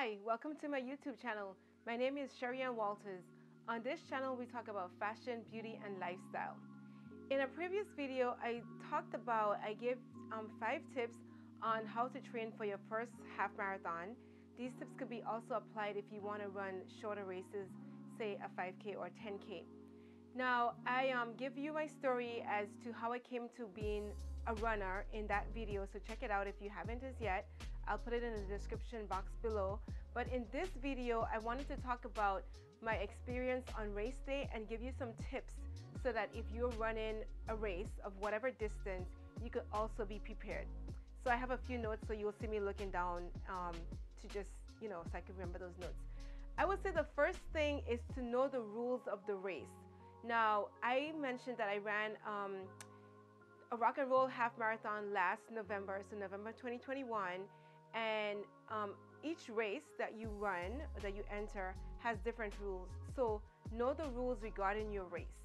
Hi, welcome to my YouTube channel. My name is Cherrie-Ann. On this channel, we talk about fashion, beauty, and lifestyle. In a previous video, I gave 5 tips on how to train for your first half marathon. These tips could be also applied if you want to run shorter races, say a 5K or 10K. Now, I give you my story as to how I came to being a runner in that video, so check it out if you haven't as yet. I'll put it in the description box below. But in this video, I wanted to talk about my experience on race day and give you some tips so that if you're running a race of whatever distance, you could also be prepared. So I have a few notes, so you'll see me looking down to just, so I can remember those notes. I would say the first thing is to know the rules of the race. Now, I mentioned that I ran a rock and roll half marathon last November, so November 2021, and each race that you run, that you enter, has different rules. So know the rules regarding your race.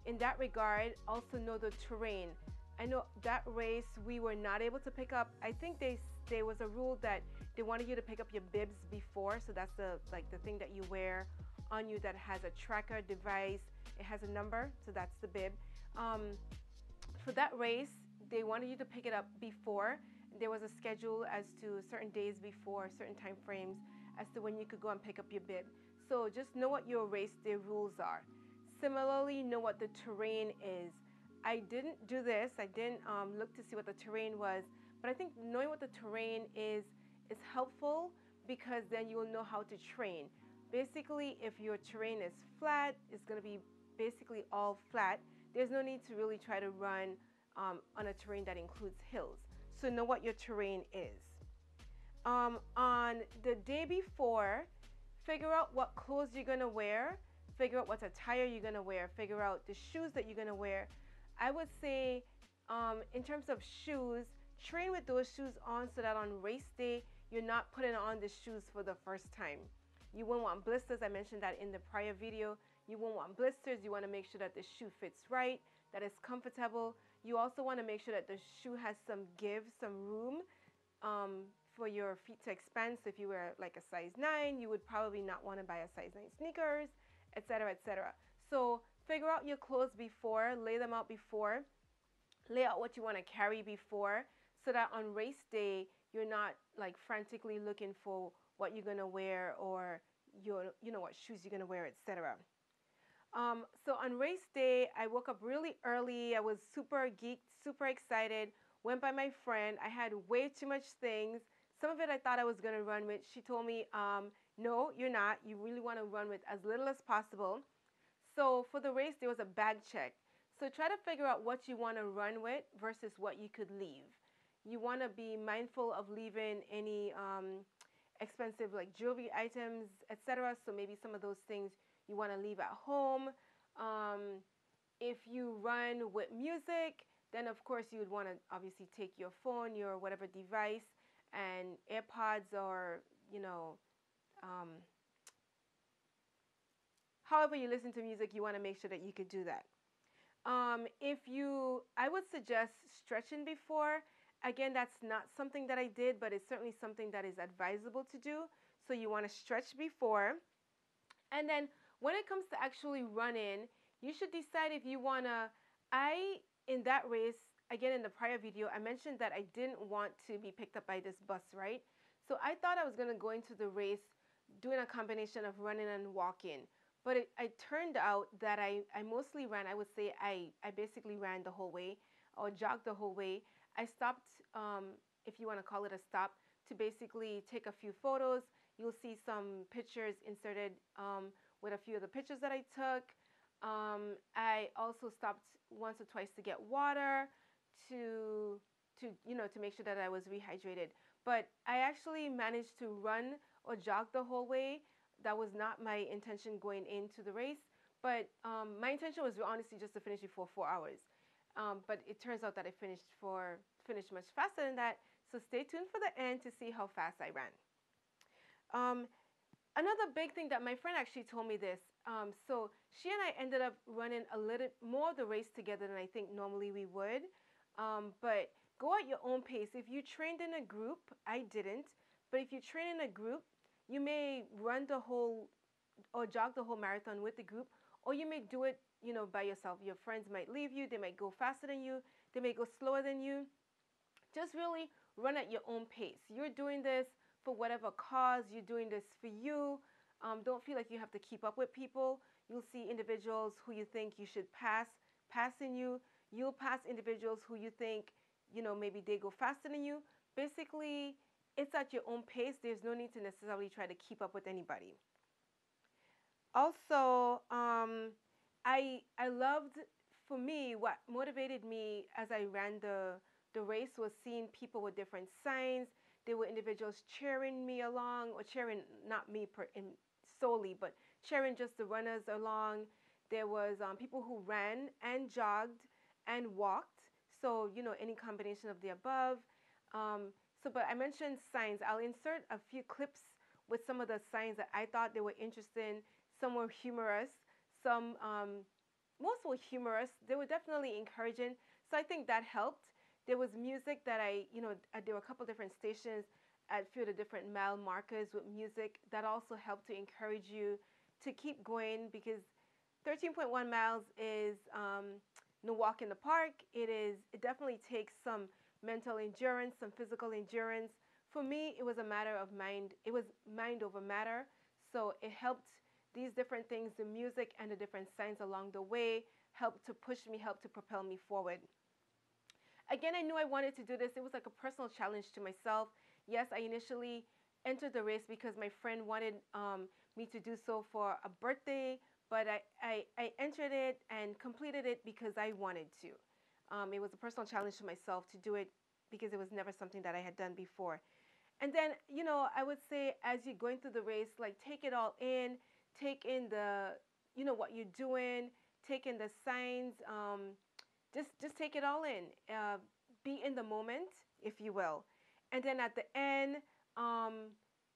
In that regard, also know the terrain. I know that race we were not able to pick up. I think there was a rule that they wanted you to pick up your bibs before, so that's the thing that you wear on you that has a tracker device. It has a number, so that's the bib. For that race, they wanted you to pick it up before. There was a schedule as to certain days before, certain time frames as to when you could go and pick up your bib. So just know what your race day rules are. Similarly, know what the terrain is. I didn't do this. I didn't look to see what the terrain was, but I think knowing what the terrain is helpful because then you will know how to train. Basically, if your terrain is flat, it's going to be basically all flat. There's no need to really try to run on a terrain that includes hills. So know what your terrain is. On the day before, figure out what clothes you're going to wear, figure out what attire you're going to wear, figure out the shoes that you're going to wear. I would say in terms of shoes, train with those shoes on so that on race day, you're not putting on the shoes for the first time. You won't want blisters. I mentioned that in the prior video. You won't want blisters. You want to make sure that the shoe fits right, that it's comfortable. You also want to make sure that the shoe has some give, some room for your feet to expand. So if you wear like a size 9, you would probably not want to buy a size 9 sneakers, etc., etc. So figure out your clothes before, lay them out before, lay out what you want to carry before, so that on race day, you're not like frantically looking for what you're going to wear or what shoes you're going to wear, etc. So on race day, I woke up really early. I was super geeked, super excited, went by my friend. I had way too much things. Some of it I thought I was going to run with. She told me, no, you're not. You really want to run with as little as possible. So for the race, there was a bag check. So try to figure out what you want to run with versus what you could leave. You want to be mindful of leaving any expensive like jewelry items, etc. So maybe some of those things you want to leave at home. If you run with music, then of course you would want to obviously take your phone, your whatever device, and AirPods or however you listen to music, you want to make sure that you could do that. I would suggest stretching before. Again, that's not something that I did, but it's certainly something that is advisable to do. So you want to stretch before. And then when it comes to actually running, you should decide if you want to, in that race, again, in the prior video, I mentioned that I didn't want to be picked up by this bus, right? So I thought I was going to go into the race doing a combination of running and walking. But it turned out that I mostly ran. I would say I basically ran the whole way or jogged the whole way. I stopped, if you want to call it a stop, to basically take a few photos. You'll see some pictures inserted with a few of the pictures that I took. I also stopped once or twice to get water to make sure that I was rehydrated. But I actually managed to run or jog the whole way. That was not my intention going into the race, but my intention was honestly just to finish before 4 hours. But it turns out that I finished much faster than that. So stay tuned for the end to see how fast I ran. Another big thing that my friend actually told me this. So she and I ended up running a little more of the race together than I think normally we would. But go at your own pace. If you trained in a group, I didn't. But if you train in a group, you may run the whole or jog the whole marathon with the group, or you may do it, by yourself. Your friends might leave you. They might go faster than you. They may go slower than you. Just really run at your own pace. You're doing this for whatever cause. You're doing this for you. Don't feel like you have to keep up with people. You'll see individuals who you think you should passing you. You'll pass individuals who you think, maybe they go faster than you. Basically, it's at your own pace. There's no need to necessarily try to keep up with anybody. Also, I loved, for me, what motivated me as I ran the race was seeing people with different signs. There were individuals cheering me along, or cheering not me solely, but cheering just the runners along. There was people who ran and jogged and walked. So, any combination of the above. But I mentioned signs. I'll insert a few clips with some of the signs that I thought they were interesting. Some were humorous. Most were humorous. They were definitely encouraging. So I think that helped. There was music that there were a couple different stations at a few of the different mile markers with music that also helped to encourage you to keep going, because 13.1 miles is no walk in the park. It definitely takes some mental endurance, some physical endurance. For me, it was a matter of mind. It was mind over matter. So it helped. These different things, the music and the different signs along the way, helped to push me, helped to propel me forward. Again, I knew I wanted to do this. It was like a personal challenge to myself. Yes, I initially entered the race because my friend wanted me to do so for a birthday, but I entered it and completed it because I wanted to. It was a personal challenge to myself to do it because it was never something that I had done before. And then, I would say as you're going through the race, like, take it all in. Take in the, what you're doing. Take in the signs. Just take it all in. Be in the moment, if you will. And then at the end,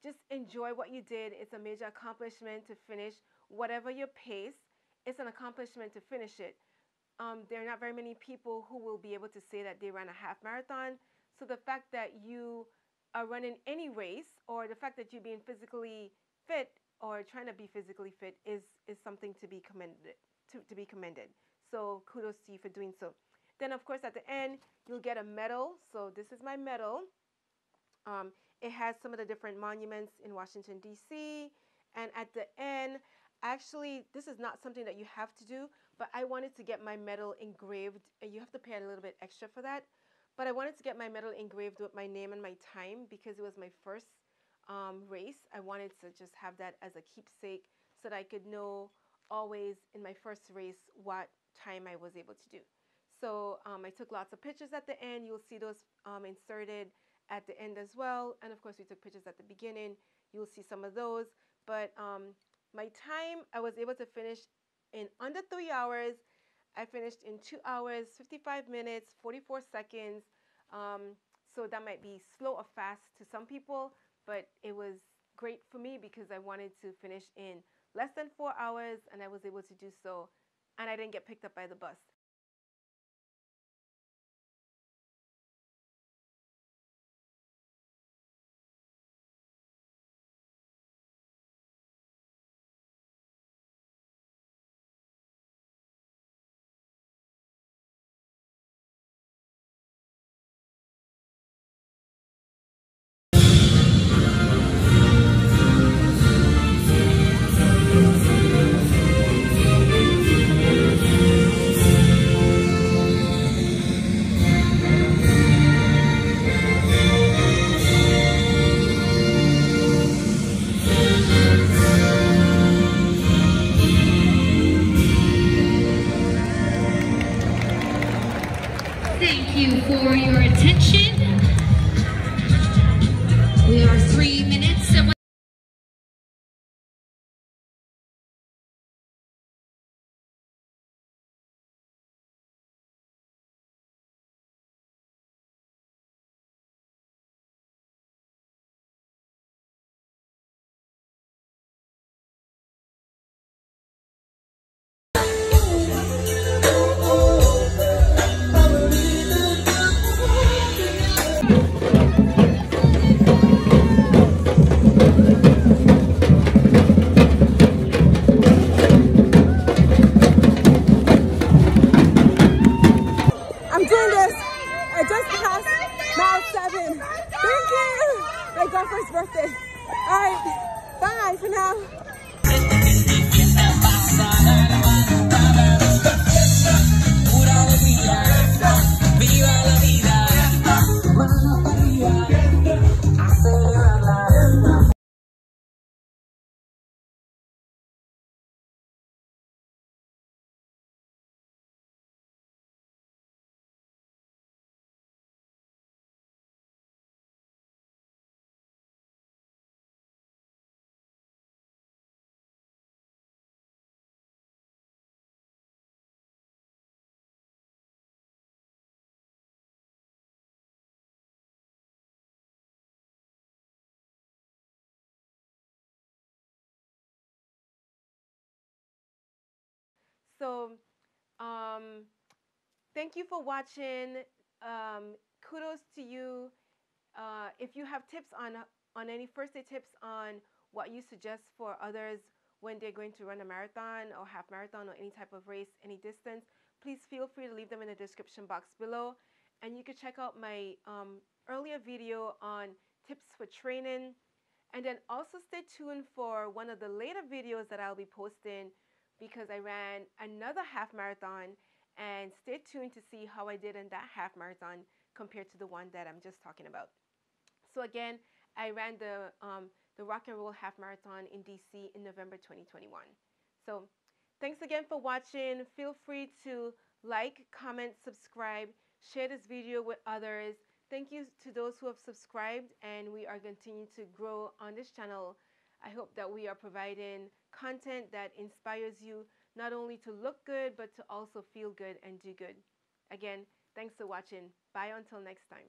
just enjoy what you did. It's a major accomplishment to finish whatever your pace. It's an accomplishment to finish it. There are not very many people who will be able to say that they ran a half marathon. So the fact that you are running any race, or the fact that you're being physically fit or trying to be physically fit is something to be commended. So kudos to you for doing so. Then, of course, at the end, you'll get a medal. So this is my medal. It has some of the different monuments in Washington, D.C. And at the end, actually, this is not something that you have to do, but I wanted to get my medal engraved. You have to pay a little bit extra for that. But I wanted to get my medal engraved with my name and my time because it was my first race. I wanted to just have that as a keepsake so that I could know always in my first race what time I was able to do. So I took lots of pictures at the end. You'll see those inserted at the end as well. And of course, we took pictures at the beginning. You'll see some of those. But my time, I was able to finish in under 3 hours. I finished in 2 hours, 55 minutes, 44 seconds. So that might be slow or fast to some people, but it was great for me because I wanted to finish in less than 4 hours, and I was able to do so, and I didn't get picked up by the bus. Thank you for your attention. We are 3 minutes away. just passed mile 7. Thank you. My girlfriend's birthday. All right, bye for now. So, um, thank you for watching. Kudos to you. If you have tips on any first aid tips on what you suggest for others when they're going to run a marathon or half marathon or any type of race, any distance, please feel free to leave them in the description box below. And you can check out my earlier video on tips for training. And then also stay tuned for one of the later videos that I'll be posting because I ran another half marathon, and stay tuned to see how I did in that half marathon compared to the one that I'm just talking about. So again, I ran the Rock and Roll Half Marathon in DC in November 2021. So thanks again for watching. Feel free to like, comment, subscribe, share this video with others. Thank you to those who have subscribed, and we are continuing to grow on this channel. I hope that we are providing content that inspires you not only to look good, but to also feel good and do good. Again, thanks for watching. Bye until next time.